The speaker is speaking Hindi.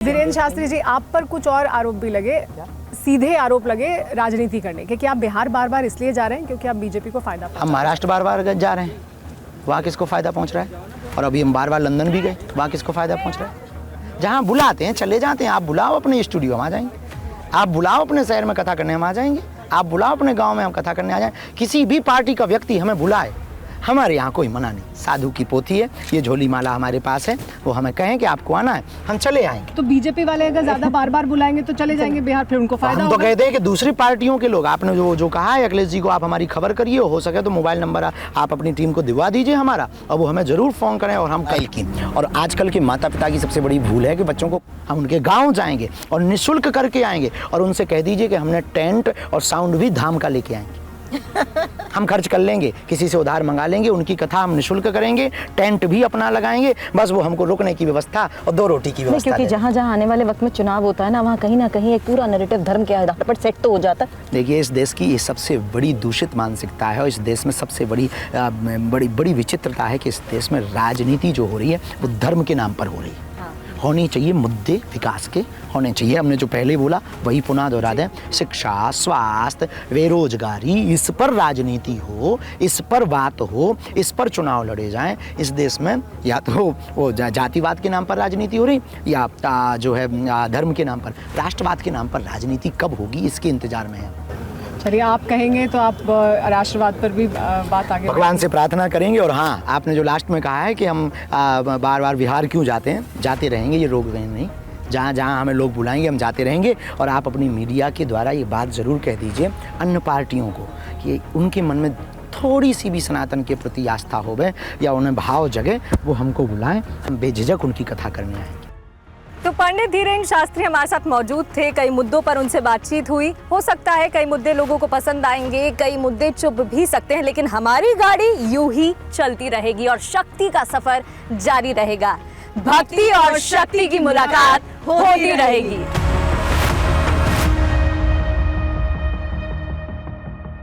धीरेन्द्र शास्त्री जी, आप पर कुछ और आरोप भी लगे, सीधे आरोप लगे राजनीति करने के, कि आप बिहार बार बार इसलिए जा रहे हैं क्योंकि आप बीजेपी को फायदा हम महाराष्ट्र बार बार जा रहे हैं, वहाँ किसको फायदा पहुँच रहा है? और अभी हम बार बार लंदन भी गए, वहाँ किसको फायदा पहुँच रहा है? जहाँ बुलाते हैं चले जाते हैं। आप बुलाओ अपने स्टूडियो हम आ जाएंगे, आप बुलाओ अपने शहर में कथा करने हम आ जाएंगे, आप बुलाओ अपने गाँव में हम कथा करने आ जाएंगे। किसी भी पार्टी का व्यक्ति हमें बुलाए, हमारे यहाँ कोई मना नहीं। साधु की पोथी है, ये झोली माला हमारे पास है, वो हमें कहें कि आपको आना है, हम चले आएंगे। तो बीजेपी वाले अगर ज्यादा बार बार बुलाएंगे तो चले जाएंगे बिहार, फिर उनको फायदा हम तो कहते हैं कि दूसरी पार्टियों के लोग, आपने जो कहा है अखिलेश जी को, आप हमारी खबर करिए, हो सके तो मोबाइल नंबर आप अपनी टीम को दिलवा दीजिए हमारा, और वो हमें जरूर फोन करें और हम कल की। और आजकल के माता पिता की सबसे बड़ी भूल है कि बच्चों को, हम उनके गाँव जाएंगे और निःशुल्क करके आएंगे, और उनसे कह दीजिए कि हमने टेंट और साउंड भी धाम का लेके आएंगे। हम खर्च कर लेंगे, किसी से उधार मंगा लेंगे, उनकी कथा हम निःशुल्क करेंगे, टेंट भी अपना लगाएंगे, बस वो हमको रुकने की व्यवस्था और 2 रोटी की व्यवस्था। क्योंकि जहाँ जहाँ आने वाले वक्त में चुनाव होता है ना, वहाँ कहीं ना कहीं एक पूरा नैरेटिव धर्म के आधार पर सेट तो हो जाता है। देखिए, इस देश की ये सबसे बड़ी दूषित मानसिकता है, और इस देश में सबसे बड़ी विचित्रता है कि इस देश में राजनीति जो हो रही है वो धर्म के नाम पर हो रही है। होनी चाहिए मुद्दे विकास के होने चाहिए। हमने जो पहले बोला वही पुनः दोहरा दें, शिक्षा, स्वास्थ्य, बेरोजगारी, इस पर राजनीति हो, इस पर बात हो, इस पर चुनाव लड़े जाएं। इस देश में या तो वो जातिवाद के नाम पर राजनीति हो रही, या जो है धर्म के नाम पर, राष्ट्रवाद के नाम पर राजनीति कब होगी, इसके इंतजार में है। चलिए, आप कहेंगे तो आप राष्ट्रवाद पर भी बात आगे भगवान से प्रार्थना करेंगे। और हाँ, आपने जो लास्ट में कहा है कि हम बार बार बिहार क्यों जाते हैं, जाते रहेंगे, ये रोक रहे नहीं। जहाँ जहाँ हमें लोग बुलाएंगे हम जाते रहेंगे। और आप अपनी मीडिया के द्वारा ये बात ज़रूर कह दीजिए अन्य पार्टियों को कि उनके मन में थोड़ी सी भी सनातन के प्रति आस्था होवे या उन्हें भाव जगे, वो हमको बुलाएं, हम बेझिझक उनकी कथा करने आएंगे। तो पंडित धीरेन्द्र शास्त्री हमारे साथ मौजूद थे, कई मुद्दों पर उनसे बातचीत हुई। हो सकता है कई मुद्दे लोगों को पसंद आएंगे, कई मुद्दे चुप भी सकते हैं, लेकिन हमारी गाड़ी यूं ही चलती रहेगी और शक्ति का सफर जारी रहेगा। भक्ति और शक्ति की मुलाकात होती रहेगी।